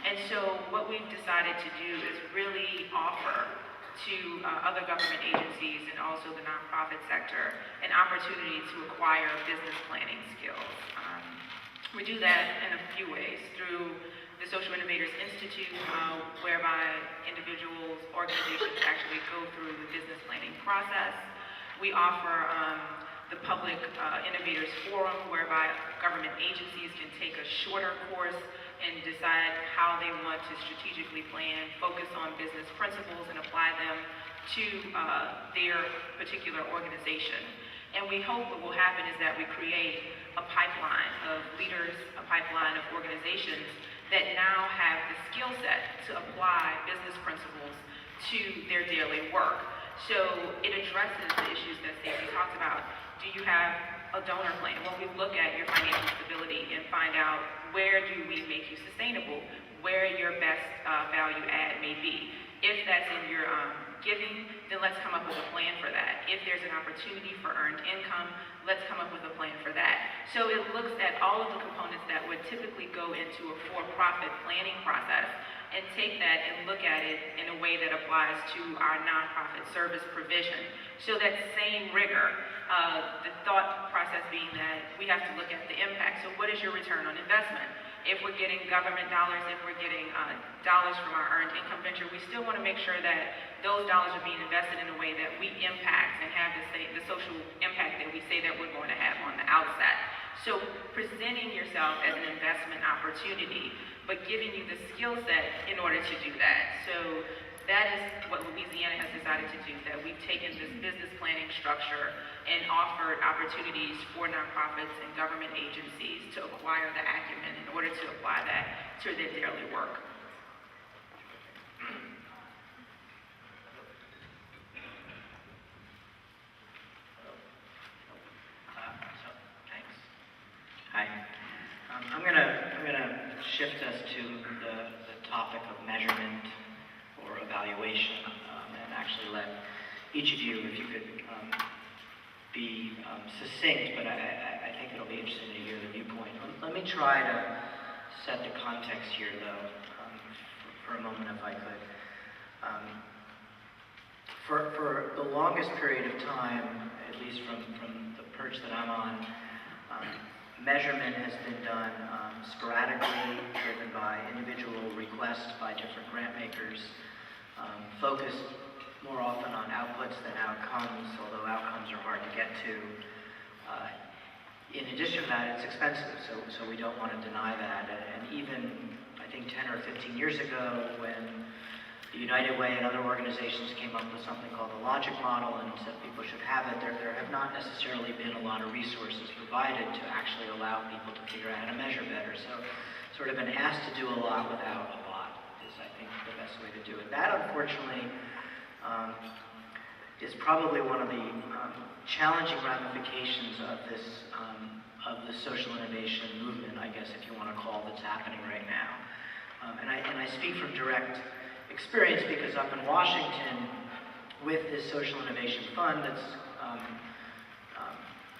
And so what we've decided to do is really offer to other government agencies and also the nonprofit sector an opportunity to acquire business planning skills. We do that in a few ways, through the Social Innovators Institute, whereby individuals, organizations actually go through the business planning process. We offer the Public Innovators Forum, whereby government agencies can take a shorter course and decide how they want to strategically plan, focus on business principles, and apply them to their particular organization. And we hope what will happen is that we create a pipeline of leaders, a pipeline of organizations that now have the skill set to apply business principles to their daily work. So it addresses the issues that Stacey talked about. Do you have a donor plan? Well, we look at your financial stability and find out where do we make you sustainable, where your best value add may be. If that's in your giving, then let's come up with a plan for that. If there's an opportunity for earned income, let's come up with a plan for that. So it looks at all of the components that would typically go into a for-profit planning process and take that and look at it in a way that applies to our nonprofit service provision. So that same rigor, the thought process being that we have to look at the impact. So what is your return on investment? If we're getting government dollars, if we're getting dollars from our earned income venture, we still want to make sure that those dollars are being invested in a way that we impact and have the social impact that we say that we're going to have on the outset. So presenting yourself as an investment opportunity, but giving you the skill set in order to do that. So that is what Louisiana has decided to do, that we've taken this business planning structure and offered opportunities for nonprofits and government agencies to acquire the acumen in order to apply that to their daily work. Thanks. Hi. I'm gonna shift us to the topic of measurement or evaluation, and actually let each of you, if you could be succinct, but I think it'll be interesting to hear the viewpoint. Let me try to set the context here, though, for a moment, if I could. For the longest period of time, at least from the perch that I'm on, measurement has been done sporadically, driven by individual requests by different grant makers, focused more often on outputs than outcomes, although outcomes are hard to get to. In addition to that, it's expensive, so we don't want to deny that. And even, I think, 10 or 15 years ago, when the United Way and other organizations came up with something called the logic model and said people should have it, there have not necessarily been a lot of resources provided to actually allow people to figure out how to measure better. So sort of been asked to do a lot without a lot is, I think, the best way to do it. That, unfortunately, is probably one of the challenging ramifications of this, of the social innovation movement, I guess, if you want to call that's happening right now. And I speak from direct experience because up in Washington, with this social innovation fund that's,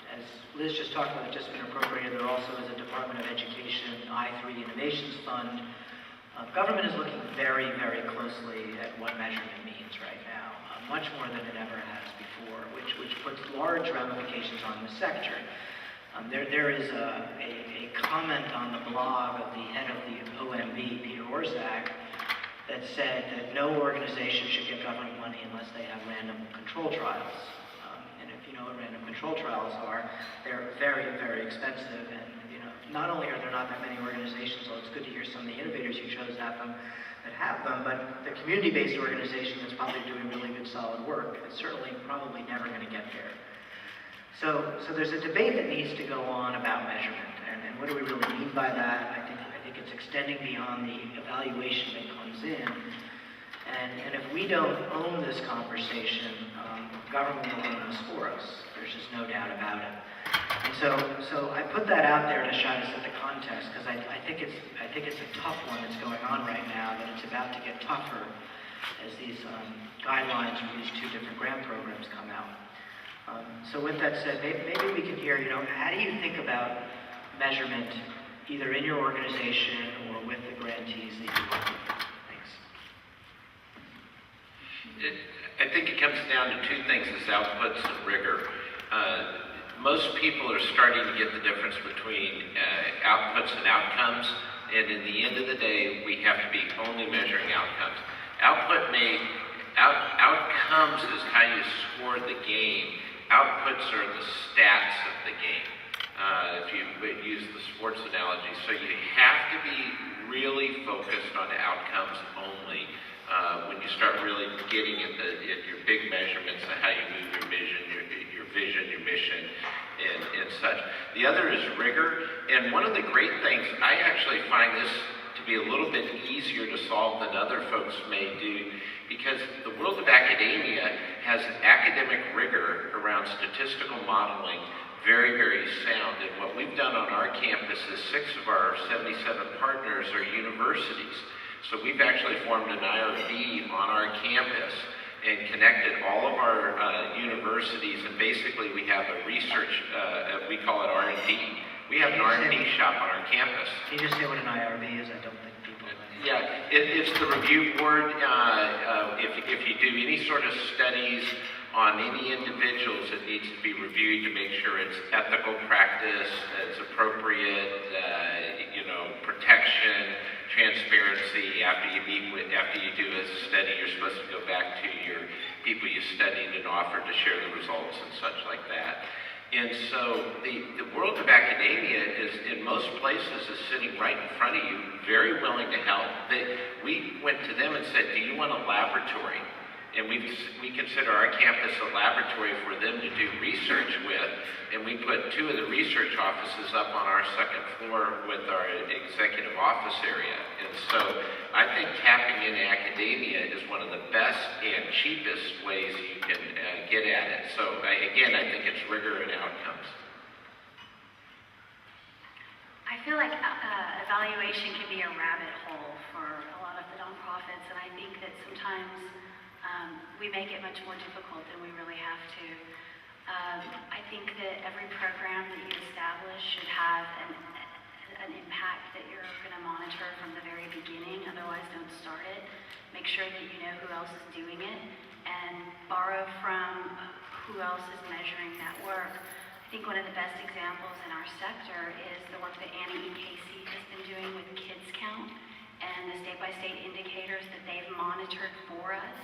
as Liz just talked about, just been appropriated, there also is a Department of Education I3 Innovations Fund. Government is looking very, very closely at what measurement means right now, much more than it ever has before, which puts large ramifications on the sector. There is a comment on the blog of the head of the OMB, Peter Orszag, that said that no organization should get government money unless they have random control trials. And if you know what random control trials are, they're very, very expensive. And not only are there not that many organizations, although it's good to hear some of the innovators you chose that have them, but the community-based organization that's probably doing really good, solid work is certainly probably never going to get there. So there's a debate that needs to go on about measurement, and what do we really mean by that? I think it's extending beyond the evaluation that comes in, and if we don't own this conversation, government will own us for us. There's just no doubt about it. And so I put that out there to try to set the context, because I think it's a tough one that's going on right now, that it's about to get tougher as these guidelines from these two different grant programs come out. So with that said, maybe we can hear, how do you think about measurement, either in your organization or with the grantees that you work with? I think it comes down to two things, is outputs and rigor. Most people are starting to get the difference between outputs and outcomes, and in the end of the day, we have to be only measuring outcomes. Outcomes is how you score the game. Outputs are the stats of the game, if you use the sports analogy. So you have to be really focused on outcomes only when you start really getting at your big measurements of how you move your vision, your mission, and such. The other is rigor, and one of the great things, I actually find this to be a little bit easier to solve than other folks may do, because the world of academia has academic rigor around statistical modeling, very, very sound. And what we've done on our campus is 6 of our 77 partners are universities. So we've actually formed an IRB on our campus and connected all of our universities, and basically we have a research, we call it R&D. We have an R&D shop on our campus. Can you just say what an IRB is? I don't think people know. Yeah, it's the review board. If you do any sort of studies on any individuals, it needs to be reviewed to make sure it's ethical practice, it's appropriate, protection, transparency. After you do a study, you're supposed to go back to your people you studied and offered to share the results and such like that. And so the world of academia is, in most places, is sitting right in front of you, very willing to help. We went to them and said, do you want a laboratory? And we consider our campus a laboratory for them to do research with, and we put 2 of the research offices up on our 2nd floor with our executive office area. And so I think tapping into academia is one of the best and cheapest ways you can get at it. So I think it's rigor and outcomes. I feel like evaluation can be a rabbit hole for a lot of the nonprofits, and I think that sometimes we make it much more difficult than we really have to. I think that every program that you establish should have an impact that you're going to monitor from the very beginning. Otherwise, don't start it. Make sure that you know who else is doing it, and borrow from who else is measuring that work. I think one of the best examples in our sector is the work that Annie E. Casey has been doing with Kids Count and the state-by-state indicators that they've monitored for us.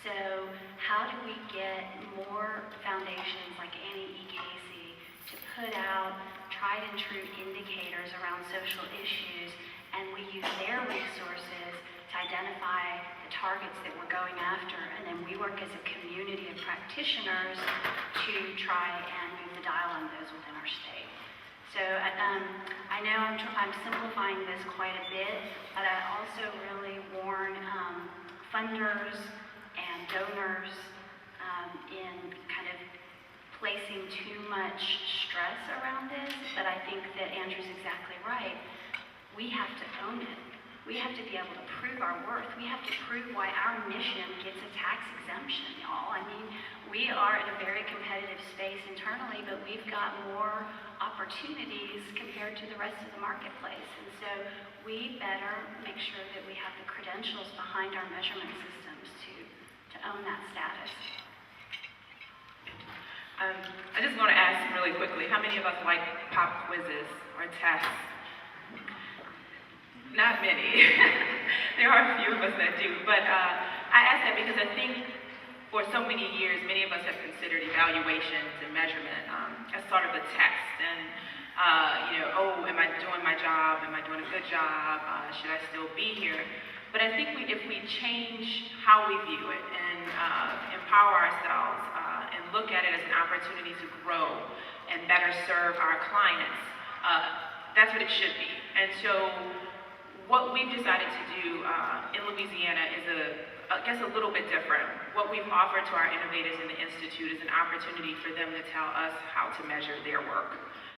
So how do we get more foundations like Annie E. Casey to put out tried and true indicators around social issues, and we use their resources to identify the targets that we're going after, and then we work as a community of practitioners to try and move the dial on those within our state. So I know I'm simplifying this quite a bit, but I also really warn funders and donors in kind of placing too much stress around this, but I think that Andrew's exactly right. We have to own it. We have to be able to prove our worth. We have to prove why our mission gets a tax exemption, y'all. I mean, we are in a very competitive space internally, but we've got more opportunities compared to the rest of the marketplace. And so we better make sure that we have the credentials behind our measurement systems to own that status. I just want to ask really quickly, how many of us like pop quizzes or tests? Not many. There are a few of us that do, but I ask that because I think for so many years, many of us have considered evaluations and measurement as sort of a test, and am I doing my job? Am I doing a good job? Should I still be here? But I think if we change how we view it and empower ourselves and look at it as an opportunity to grow and better serve our clients, that's what it should be. And so what we've decided to do in Louisiana is a little bit different. What we've offered to our innovators in the Institute is an opportunity for them to tell us how to measure their work.